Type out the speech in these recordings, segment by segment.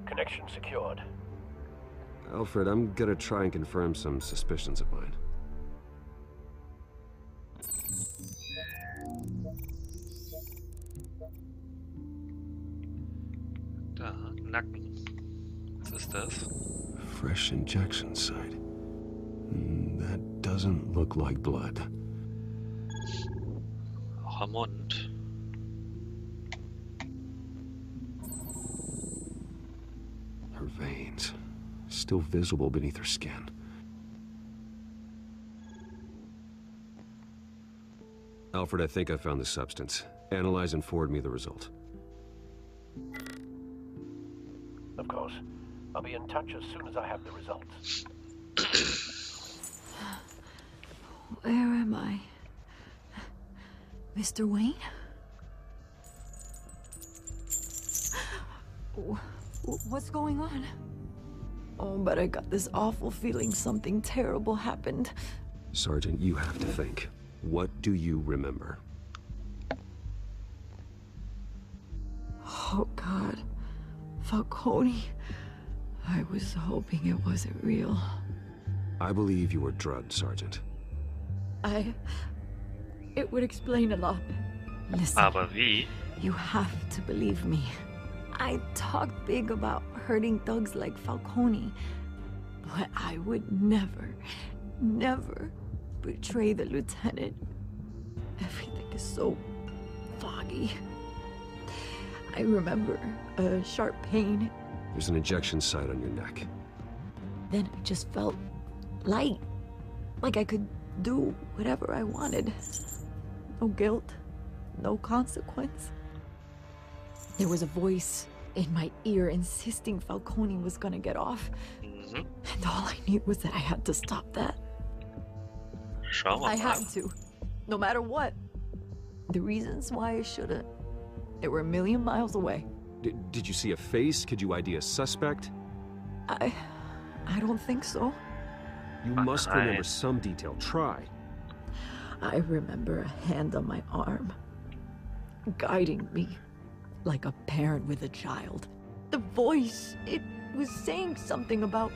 Connection secured. Alfred, I'm gonna try and confirm some suspicions of mine. Da, Nacken. Was ist das? Fresh injection site. That doesn't look like blood. Auch am Mund. Her veins, still visible beneath her skin. Alfred, I think I found the substance. Analyze and forward me the result. Of course. I'll be in touch as soon as I have the results. Where am I? Mr. Wayne? What's going on? Oh, but I got this awful feeling something terrible happened. Sergeant, you have to think. What do you remember? Oh, God. Falcone. I was hoping it wasn't real. I believe you were drugged, Sergeant. It would explain a lot. Listen, Aber wie? you have to believe me. I talked big about hurting thugs like Falcone, but I would never, never betray the lieutenant. Everything is so foggy. I remember a sharp pain. There's an injection site on your neck. Then I just felt light, like I could do whatever I wanted. No guilt, no consequence. There was a voice in my ear insisting Falcone was gonna get off. And all I knew was that I had to stop that. Schauen wir I mal. had to, no matter what. The reasons why I shouldn't, they were a million miles away. Did you see a face? Could you ID a suspect? I don't think so. You must remember some detail. Try. I remember a hand on my arm, guiding me like a parent with a child. The voice, it was saying something about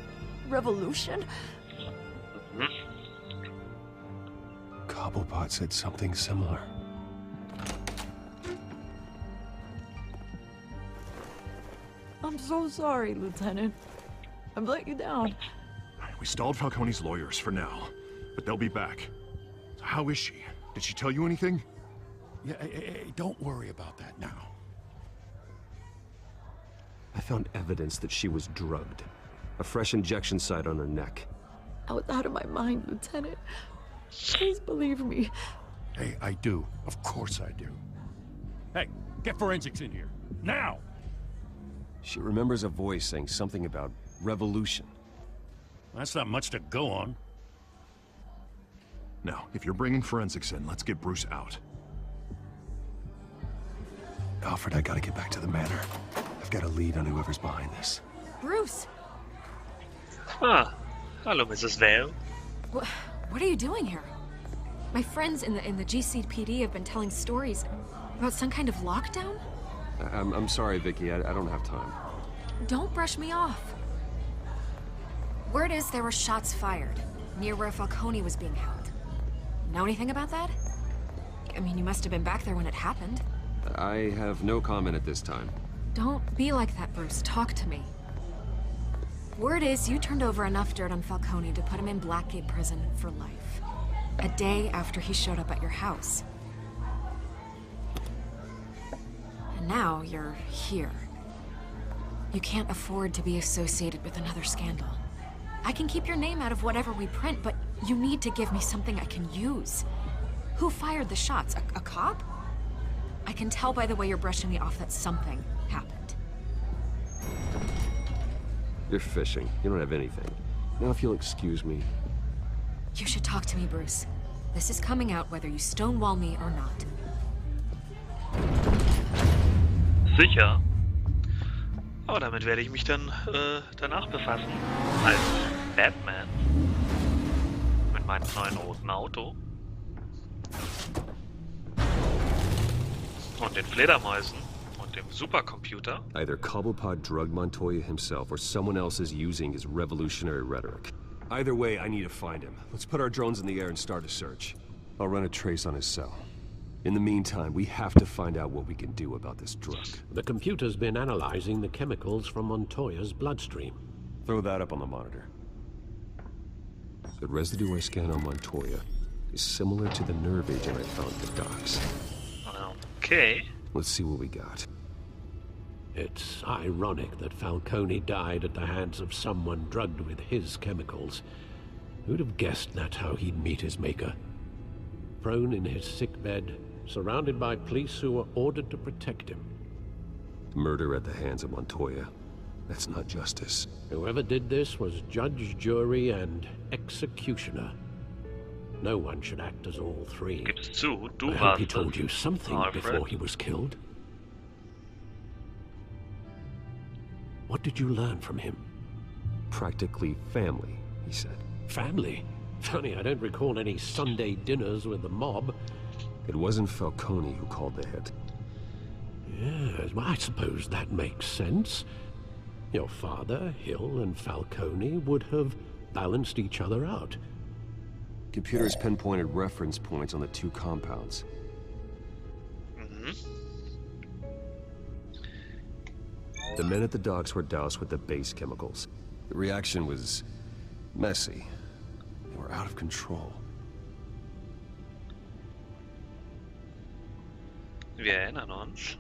revolution. Cobblepot said something similar. I'm so sorry, Lieutenant. I've let you down. We stalled Falcone's lawyers for now, but they'll be back. So how is she? Did she tell you anything? Yeah, hey, don't worry about that now. I found evidence that she was drugged. A fresh injection site on her neck. I was out of my mind, Lieutenant. Please believe me. Hey, I do. Of course I do. Hey, get forensics in here. Now! She remembers a voice saying something about revolution. That's not much to go on. Now, if you're bringing forensics in, let's get Bruce out. Alfred, I gotta get back to the manor. I've got a lead on whoever's behind this. Bruce! Ah, hallo Mrs. Vale. What are you doing here? My friends in the GCPD have been telling stories about some kind of lockdown? I'm sorry, Vicky. I don't have time. Don't brush me off. Word is there were shots fired near where Falcone was being held. Know anything about that? I mean, you must have been back there when it happened. I have no comment at this time. Don't be like that, Bruce. Talk to me. Word is you turned over enough dirt on Falcone to put him in Blackgate Prison for life. A day after he showed up at your house. And now you're here. You can't afford to be associated with another scandal. I can keep your name out of whatever we print, but you need to give me something I can use. Who fired the shots? A cop? I can tell by the way you're brushing me off that something happened. You're fishing. You don't have anything. Now, if you'll excuse me. You should talk to me, Bruce. This is coming out whether you stonewall me or not. Sicher. Aber damit werde ich mich dann danach befassen. Als Batman. Mit meinem neuen roten Auto. Und den Fledermäusen. Und dem Supercomputer. Either Cobblepot drugged Montoya himself or someone else is using his revolutionary rhetoric. Either way, I need to find him. Let's put our drones in the air and start a search. I'll run a trace on his cell. In the meantime, we have to find out what we can do about this drug. The computer's been analyzing the chemicals from Montoya's bloodstream. Throw that up on the monitor. The residue I scanned on Montoya is similar to the nerve agent I found at the docks. Okay. Let's see what we got. It's ironic that Falcone died at the hands of someone drugged with his chemicals. Who'd have guessed that's how he'd meet his maker? Prone in his sickbed, surrounded by police who were ordered to protect him. Murder at the hands of Montoya. That's not justice. Whoever did this was judge, jury, and executioner. No one should act as all three. Gib's zu, du I hope warst he es. told you something Alfred. before he was killed. What did you learn from him? Practically family, he said. Family? Funny, I don't recall any Sunday dinners with the mob. It wasn't Falcone who called the hit. Yes, well, I suppose that makes sense. Your father, Hill, and Falcone would have balanced each other out. Computers pinpointed reference points on the two compounds. The men at the docks were doused with the base chemicals. The reaction was messy. They were out of control. Wir erinnern uns.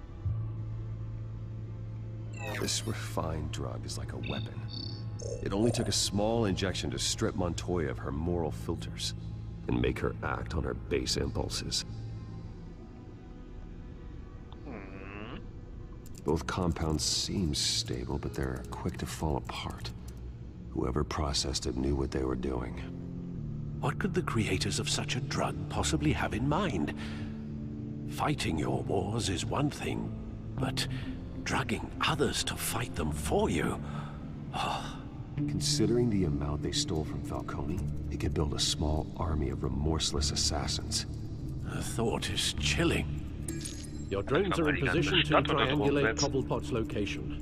This refined drug is like a weapon. It only took a small injection to strip Montoya of her moral filters and make her act on her base impulses. Both compounds seem stable, but they're quick to fall apart. Whoever processed it knew what they were doing. What could the creators of such a drug possibly have in mind? Fighting your wars is one thing, but drugging others to fight them for you? Considering the amount they stole from Falcone, they could build a small army of remorseless assassins. The thought is chilling. Your drones are in position to triangulate Cobblepot's location.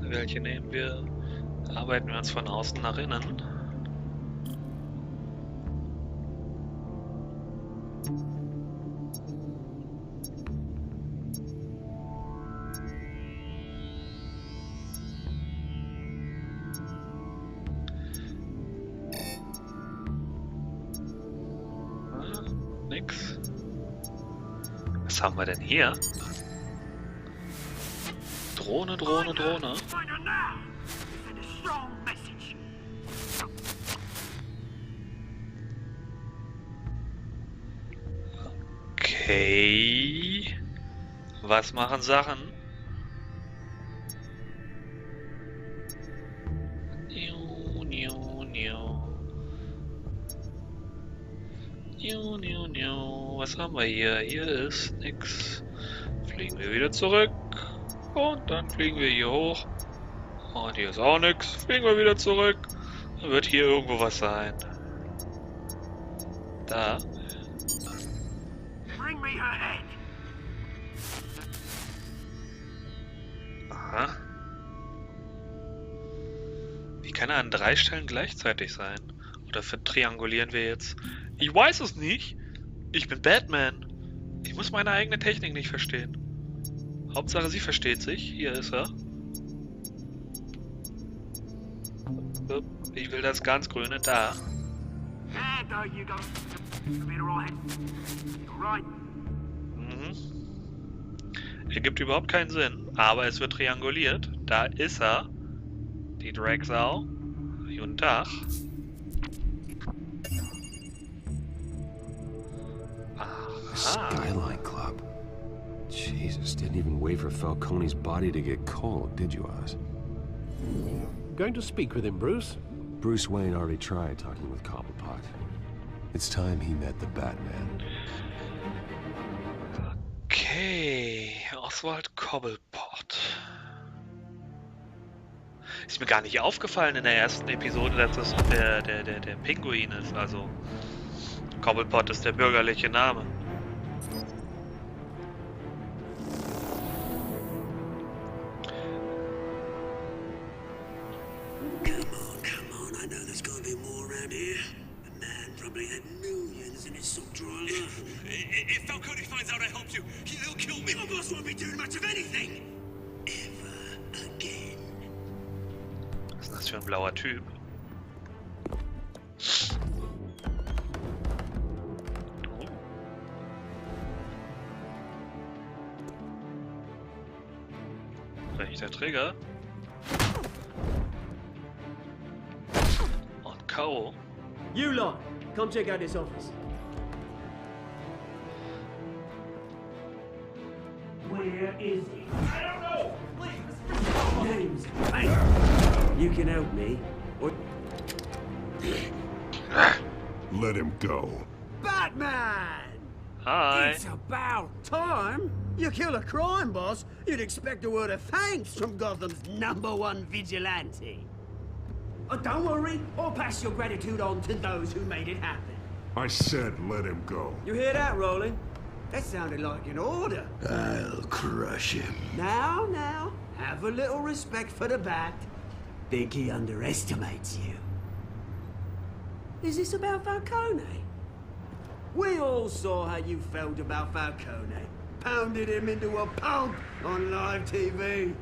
Welche nehmen wir? Arbeiten wir uns von außen nach innen. Nix. Was haben wir denn hier? Drohne, Drohne, Drohne. Okay. Was machen Sachen? Was haben wir hier? Hier ist nix. Fliegen wir wieder zurück. Und dann fliegen wir hier hoch. Und hier ist auch nix. Fliegen wir wieder zurück. Dann wird hier irgendwo was sein. Da. Aha. Wie kann er an 3 Stellen gleichzeitig sein? Oder vertriangulieren wir jetzt? Ich weiß es nicht. Ich bin Batman. Ich muss meine eigene Technik nicht verstehen. Hauptsache sie versteht sich. Hier ist er. Ich will das ganz grüne da. Ergibt überhaupt keinen Sinn. Aber es wird trianguliert. Da ist er. Die Dragsau. Guten Tag. Skyline Club. Jesus, didn't even wait for Falcone's body to get cold, did you, Oz? Going to speak with him, Bruce? Bruce Wayne already tried talking with Cobblepot. It's time he met the Batman. Okay. Oswald Cobblepot. Ist mir gar nicht aufgefallen in der ersten Episode, dass das der Pinguin ist. Also Cobblepot ist der bürgerliche Name. Come on, I know there's gonna be more around here. The man probably had millions in his sock drawer. If Falcone finds out I helped you, he'll kill me. Your boss won't be doing much of anything. Ever again. Was ist das für ein blauer Typ? Rechter Trigger. Und K.O. You lot, come check out this office. Where is he? I don't know! Please! Names. Hey! You can help me, or... Let him go. Batman! Hi. It's about time! You kill a crime boss, you'd expect a word of thanks from Gotham's #1 vigilante. Oh, don't worry, I'll pass your gratitude on to those who made it happen. I said let him go. You hear that, Roland? That sounded like an order. I'll crush him. Now, have a little respect for the Bat. Think he underestimates you. Is this about Falcone? We all saw how you felt about Falcone. Pounded him into a pulp on live TV.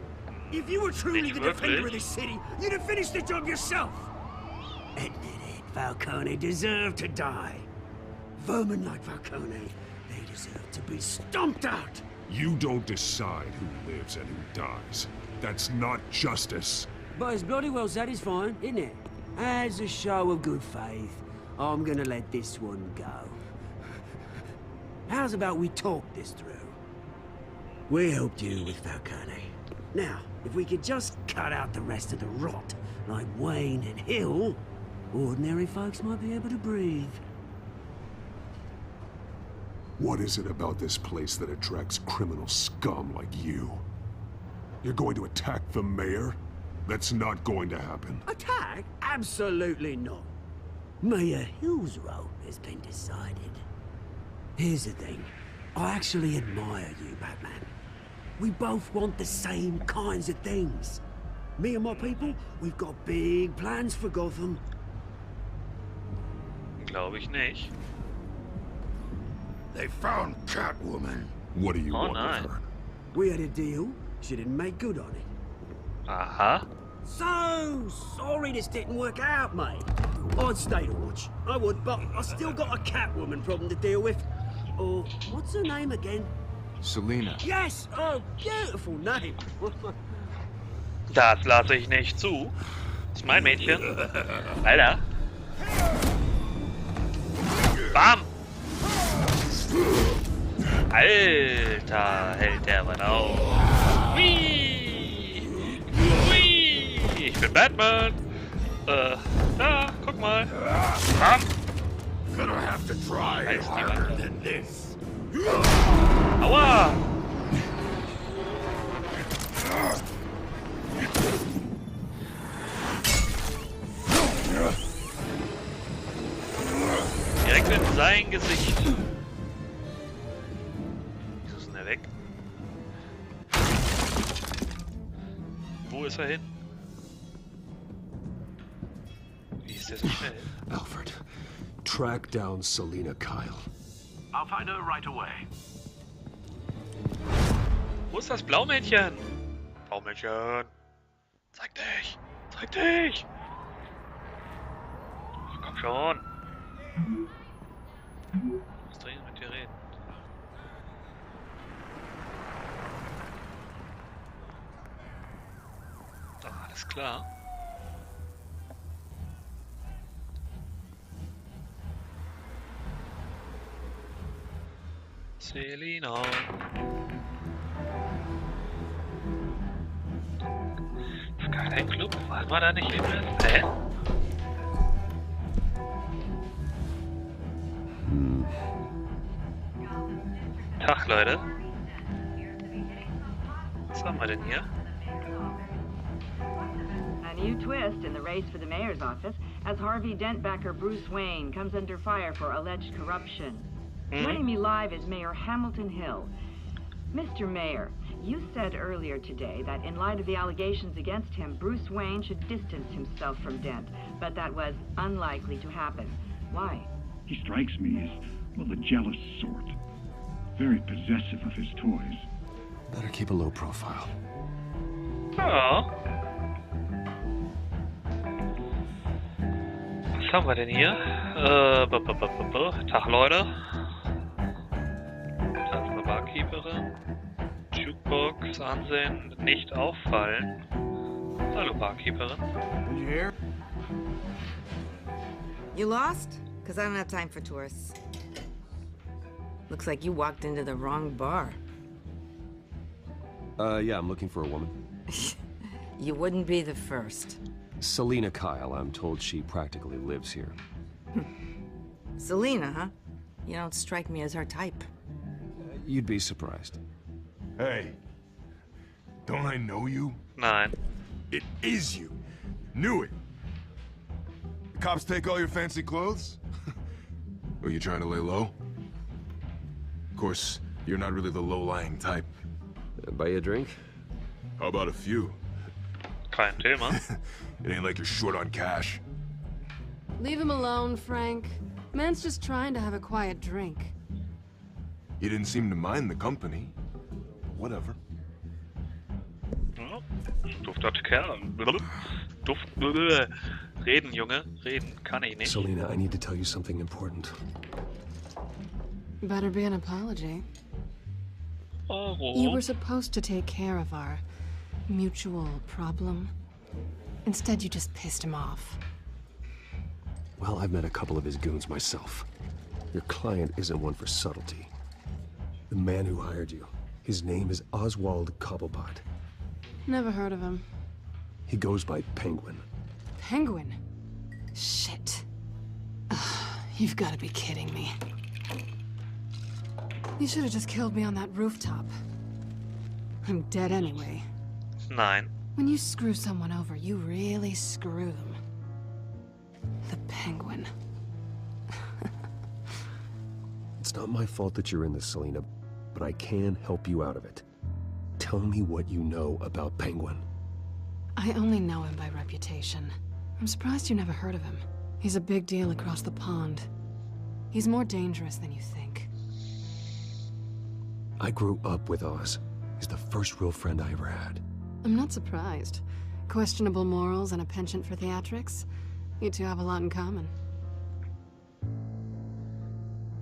If you were truly the defender of this city, you'd have finished the job yourself. Admit it, Falcone deserved to die. Vermin like Falcone, they deserve to be stomped out. You don't decide who lives and who dies. That's not justice. But it's bloody well satisfying, isn't it? As a show of good faith, I'm gonna let this one go. How's about we talk this through? We helped you with Falcone. Now, if we could just cut out the rest of the rot, like Wayne and Hill, ordinary folks might be able to breathe. What is it about this place that attracts criminal scum like you? You're going to attack the mayor? That's not going to happen. Attack? Absolutely not. Mayor Hill's role has been decided. Here's the thing. I actually admire you, Batman. We both want the same kinds of things. Me and my people, we've got big plans for Gotham. Glaube ich nicht. They found Catwoman. What do you Oh, want nice. with her? We had a deal. She didn't make good on it. Aha. So sorry this didn't work out, mate. I'd stay to watch. I would, but I still got a Catwoman problem to deal with. Or, what's her name again? Selina. Yes! Oh, beautiful name. Das lasse ich nicht zu. Das ist mein Mädchen. Alter. Bam! Alter, hält der was auf. Hui! Hui! Ich bin Batman. Da, guck mal. Bam! Gonna have to try harder than this. Aua! Direkt in sein Gesicht. Wieso ist denn er weg? Wo ist er hin? Wie ist der so schnell? Alfred, track down Selina Kyle. I'll find her right away. Wo ist das Blaumädchen? Blaumädchen. Zeig dich. Zeig dich. Ach, komm schon. Ich muss dringend mit dir reden. Ah, alles klar. Selina. Skyline Club? Waren wir da nicht hin? Hä? Tag, Leute. Was haben wir denn hier? A new twist in the race for the mayor's office as Harvey Dent-backer Bruce Wayne comes under fire for alleged corruption. Joining me live is Mayor Hamilton Hill. Mr. Mayor, you said earlier today that in light of the allegations against him, Bruce Wayne should distance himself from Dent, but that was unlikely to happen. Why? He strikes me as, well, the jealous sort. Very possessive of his toys. Better keep a low profile. Ja. Was haben wir denn hier? Tag, Leute. Da ist eine Barkeeperin. Jukebox ansehen, nicht auffallen. Hallo, Barkeeperin. You here? You lost? Because I don't have time for tourists. Looks like you walked into the wrong bar. Yeah, I'm looking for a woman. You wouldn't be the first. Selena Kyle, I'm told she practically lives here. Selena, huh? You don't strike me as her type. You'd be surprised. Hey, don't I know you? Nein. It is you. Knew it. The cops take all your fancy clothes? Are you trying to lay low? Of course, you're not really the low-lying type. Buy you a drink? How about a few? Kein Thema. It ain't like you're short on cash. Leave him alone, Frank. Man's just trying to have a quiet drink. He didn't seem to mind the company. Whatever. Ja, duftet Kerl. Reden, Junge. Reden kann ich nicht. Selena, I need to tell you something important. Better be an apology. Warum? You were supposed to take care of our mutual problem. Instead, you just pissed him off. Well, I've met a couple of his goons myself. Your client isn't one for subtlety. The man who hired you, his name is Oswald Cobblepot. Never heard of him. He goes by Penguin. Penguin? Shit. Ugh, you've got to be kidding me. You should have just killed me on that rooftop. I'm dead anyway. Nein. When you screw someone over, you really screw them. The Penguin. It's not my fault that you're in this, Selena, but I can help you out of it. Tell me what you know about Penguin. I only know him by reputation. I'm surprised you never heard of him. He's a big deal across the pond. He's more dangerous than you think. I grew up with Oz. He's the first real friend I ever had. I'm not surprised. Questionable morals and a penchant for theatrics. You two have a lot in common.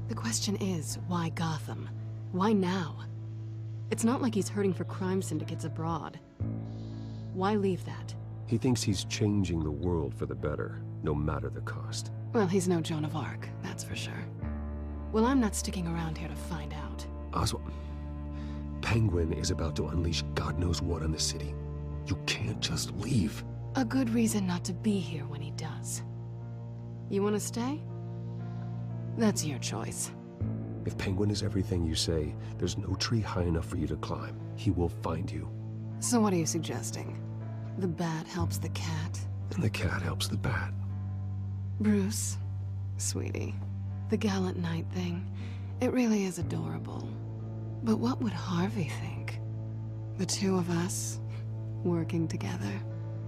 The question is, why Gotham? Why now? It's not like he's hurting for crime syndicates abroad. Why leave that? He thinks he's changing the world for the better, no matter the cost. Well, he's no Joan of Arc, that's for sure. Well, I'm not sticking around here to find out. Oswald, Penguin is about to unleash God knows what on the city. You can't just leave. A good reason not to be here when he does. You want to stay? That's your choice. If Penguin is everything you say, there's no tree high enough for you to climb. He will find you. So what are you suggesting? The bat helps the cat? And the cat helps the bat. Bruce, sweetie, the gallant knight thing, it really is adorable. But what would Harvey think? The two of us, working together.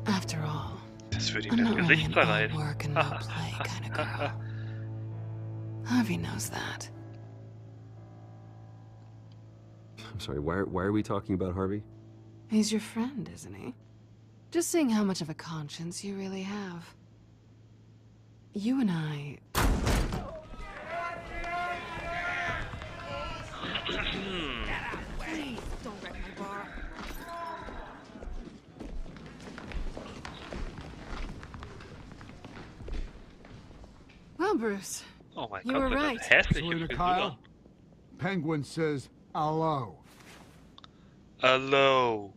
After all, Das würde ihm I'm das not really Gesicht an zerreißen. all work and no play kind of girl. Harvey knows that. I'm sorry, why are we talking about Harvey? He's your friend, isn't he? Just seeing how much of a conscience you really have. You and I... Please, don't wreck my bar. Well, Bruce, Oh mein you Gott, were sind right. das hässliche Selena Frisur. Kyle. Penguin says hello. Hello.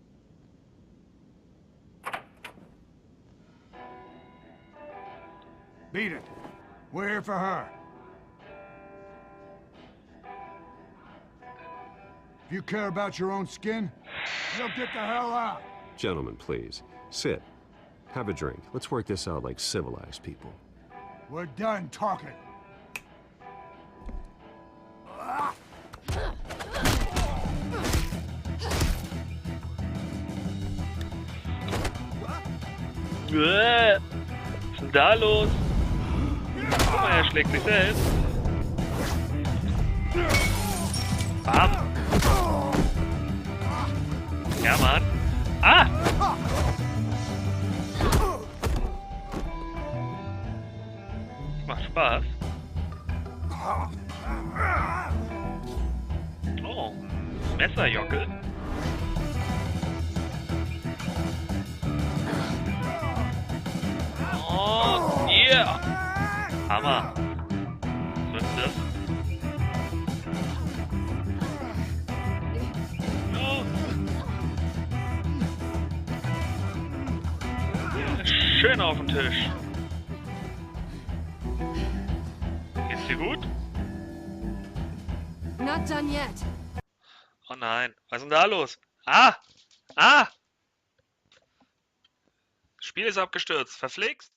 Beat it. We're here for her. If you care about your own skin, You'll get the hell out. Gentlemen, please. Sit. Have a drink. Let's work this out like civilized people. We're done talking. Was ist denn da los? Guck mal, er schlägt sich selbst. Bam. Ja, Mann. Ah! Das macht Spaß. Oh, Messerjockel. Oh, yeah! Hammer. Was ist das? Oh. Schön auf den Tisch. Geht's dir gut? Not done yet. Oh nein, was ist denn da los? Ah! Ah! Das Spiel ist abgestürzt. Verflixt!